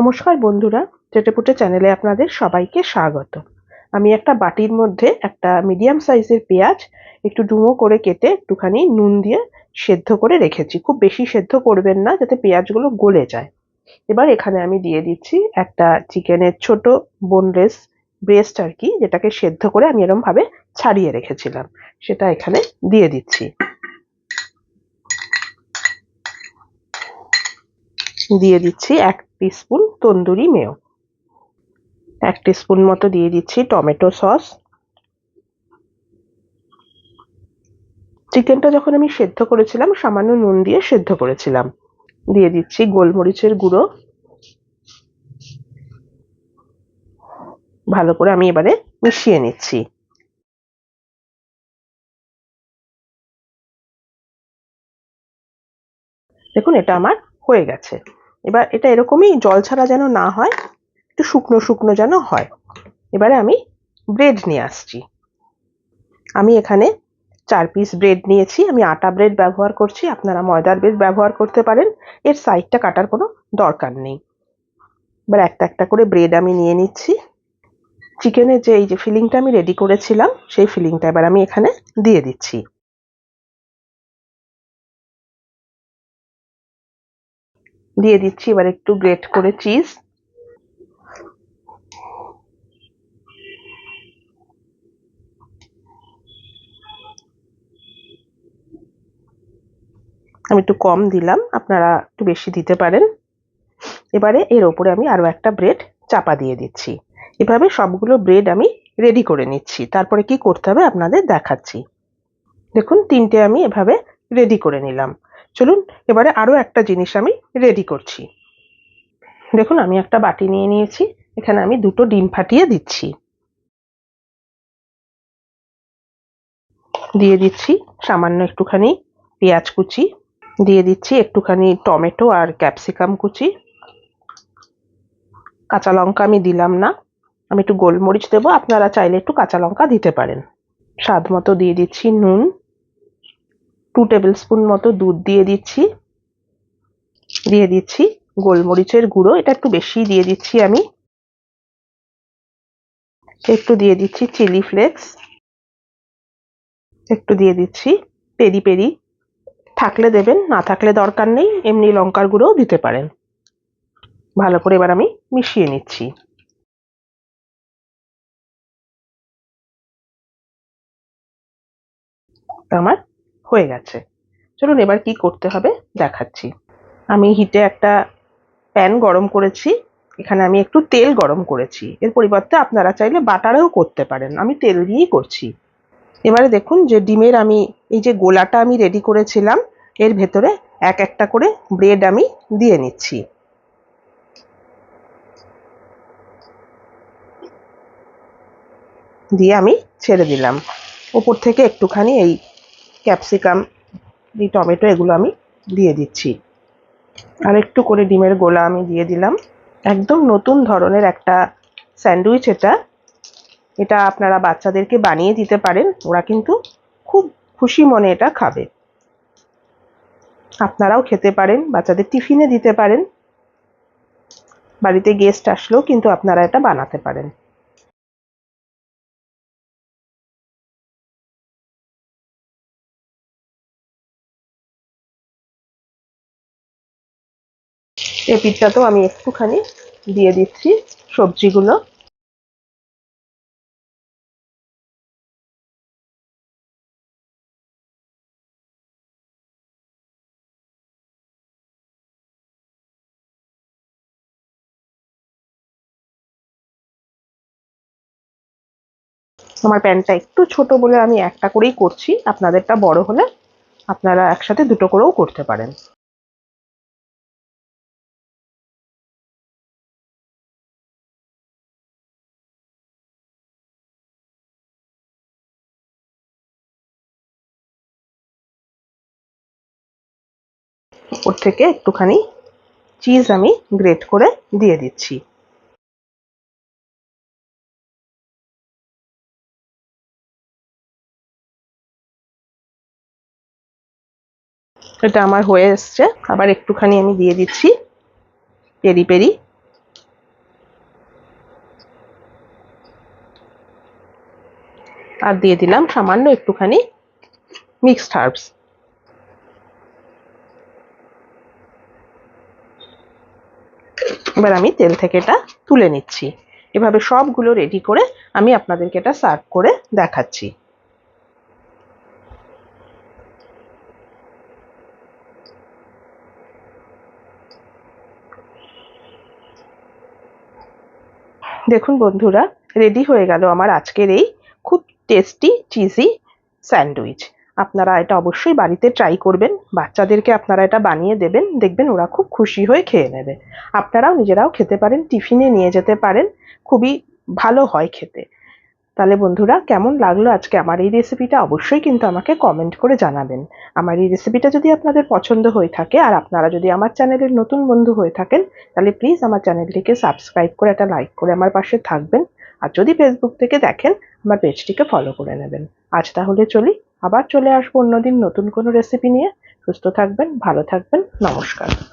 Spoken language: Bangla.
নমস্কার বন্ধুরা, চেটেপুটে চ্যানেলে আপনাদের সবাইকে স্বাগত। আমি একটা বাটির মধ্যে একটা মিডিয়াম সাইজের পেঁয়াজ একটু ডুমো করে কেটে একটুখানি নুন দিয়ে সেদ্ধ করে রেখেছি। খুব বেশি সেদ্ধ করবেন না, যাতে পেঁয়াজগুলো গলে যায়। এবার এখানে আমি দিয়ে দিচ্ছি একটা চিকেনের ছোট বোনলেস ব্রেস্ট আর কি, যেটাকে সেদ্ধ করে আমি এরকম ভাবে ছাড়িয়ে রেখেছিলাম, সেটা এখানে দিয়ে দিচ্ছি। দিয়ে দিচ্ছি 1 টিস্পুন তন্দুরি মেয়ো, 1 টিস্পুন মতো দিয়ে দিচ্ছি টমেটো সস। চিকেনটা যখন আমি সেদ্ধ করেছিলাম সামান্য নুন দিয়ে সেদ্ধ করেছিলাম। দিয়ে দিচ্ছি গোলমরিচের গুঁড়ো। ভালো করে আমি এবারে মিশিয়ে নিচ্ছি। দেখুন এটা আমার হয়ে গেছে। এবার এটা এরকমই জল ছাড়া যেন না হয়, একটু শুকনো শুকনো যেন হয়। এবারে আমি ব্রেড নিয়ে আসছি। আমি এখানে 4 পিস ব্রেড নিয়েছি। আমি আটা ব্রেড ব্যবহার করছি, আপনারা ময়দার ব্রেড ব্যবহার করতে পারেন। এর সাইডটা কাটার কোনো দরকার নেই। এবার একটা একটা করে ব্রেড আমি নিয়ে নিচ্ছি। চিকেনের যে এই যে ফিলিংটা আমি রেডি করেছিলাম, সেই ফিলিংটা এবার আমি এখানে দিয়ে দিচ্ছি। দিয়ে দিচ্ছি এবার একটু গ্রেট করে চিজ। আমি একটু কম দিলাম, আপনারা একটু বেশি দিতে পারেন। এবারে এর ওপরে আমি আরো একটা ব্রেড চাপা দিয়ে দিচ্ছি। এভাবে সবগুলো ব্রেড আমি রেডি করে নিচ্ছি। তারপরে কি করতে হবে আপনাদের দেখাচ্ছি। দেখুন 3টে আমি এভাবে রেডি করে নিলাম। চলুন এবারে আরো একটা জিনিস আমি রেডি করছি। দেখুন আমি একটা বাটি নিয়ে নিয়েছি, এখানে আমি 2টো ডিম ফাটিয়ে দিচ্ছি। দিয়ে দিচ্ছি সামান্য একটুখানি পেঁয়াজ কুচি। দিয়ে দিচ্ছি একটুখানি টমেটো আর ক্যাপসিকাম কুচি। কাঁচা লঙ্কা আমি দিলাম না, আমি একটু গোলমরিচ দেবো, আপনারা চাইলে একটু কাঁচা লঙ্কা দিতে পারেন। স্বাদ মতো দিয়ে দিচ্ছি নুন। 2 টেবিল স্পুন মতো দুধ দিয়ে দিচ্ছি। দিয়ে দিচ্ছি গোলমরিচের গুঁড়ো, এটা একটু বেশি দিয়ে দিচ্ছি আমি। একটু দিয়ে দিচ্ছি চিলি ফ্লেক্স। একটু দিয়ে দিচ্ছি পেরি পেরি, থাকলে দেবেন, না থাকলে দরকার নেই, এমনি লঙ্কার গুঁড়োও দিতে পারেন। ভালো করে এবার আমি মিশিয়ে নিচ্ছি। আমার হয়ে গেছে। চলুন এবার কি করতে হবে দেখাচ্ছি। আমি হিটে একটা প্যান গরম করেছি। এখানে আমি একটু তেল গরম করেছি, এর পরিবর্তে আপনারা চাইলে বাটারেও করতে পারেন, আমি তেল দিয়েই করছি। এবারে দেখুন যে ডিমের আমি এই যে গোলাটা আমি রেডি করেছিলাম, এর ভেতরে এক একটা করে ব্রেড আমি দিয়ে নিচ্ছি। দিয়ে আমি ছেড়ে দিলাম। ওপর থেকে একটুখানি এই ক্যাপসিকাম, এই টমেটো এগুলো আমি দিয়ে দিচ্ছি। আর একটু করে ডিমের গোলা আমি দিয়ে দিলাম। একদম নতুন ধরনের একটা স্যান্ডউইচ এটা। এটা আপনারা বাচ্চাদেরকে বানিয়ে দিতে পারেন, ওরা কিন্তু খুব খুশি মনে এটা খাবে। আপনারাও খেতে পারেন, বাচ্চাদের টিফিনে দিতে পারেন, বাড়িতে গেস্ট আসলেও কিন্তু আপনারা এটা বানাতে পারেন। এই পিঠটাতেও আমি একটুখানি দিয়ে দিচ্ছি সবজিগুলো। আমার প্যানটা একটু ছোট বলে আমি একটা করেই করছি, আপনাদেরটা বড় হলে আপনারা একসাথে 2টো করেও করতে পারেন। ওপর থেকে একটুখানি চিজ আমি গ্রেট করে দিয়ে দিচ্ছি। এটা আমার হয়ে এসছে। আবার একটুখানি আমি দিয়ে দিচ্ছি পেরি পেরি। আর দিয়ে দিলাম সামান্য একটুখানি মিক্সড হার্বস। এবার আমি তেল থেকে এটা তুলে নিচ্ছি। এভাবে সবগুলো রেডি করে আমি আপনাদেরকে এটা সার্ভ করে দেখাচ্ছি। দেখুন বন্ধুরা, রেডি হয়ে গেল আমার আজকের এই খুব টেস্টি চিজি স্যান্ডউইচ। আপনারা এটা অবশ্যই বাড়িতে ট্রাই করবেন, বাচ্চাদেরকে আপনারা এটা বানিয়ে দেবেন, দেখবেন ওরা খুব খুশি হয়ে খেয়ে নেবে। আপনারাও নিজেরাও খেতে পারেন, টিফিনে নিয়ে যেতে পারেন, খুবই ভালো হয় খেতে। তাহলে বন্ধুরা, কেমন লাগলো আজকে আমার এই রেসিপিটা অবশ্যই কিন্তু আমাকে কমেন্ট করে জানাবেন। আমার এই রেসিপিটা যদি আপনাদের পছন্দ হয়ে থাকে আর আপনারা যদি আমার চ্যানেলের নতুন বন্ধু হয়ে থাকেন, তাহলে প্লিজ আমার চ্যানেলটিকে সাবস্ক্রাইব করে একটা লাইক করে আমার পাশে থাকবেন। আর যদি ফেসবুক থেকে দেখেন, আমার পেজটিকে ফলো করে নেবেন। আজ তাহলে চলি, আবার চলে আসবো অন্যদিন নতুন কোনো রেসিপি নিয়ে। সুস্থ থাকবেন, ভালো থাকবেন, নমস্কার।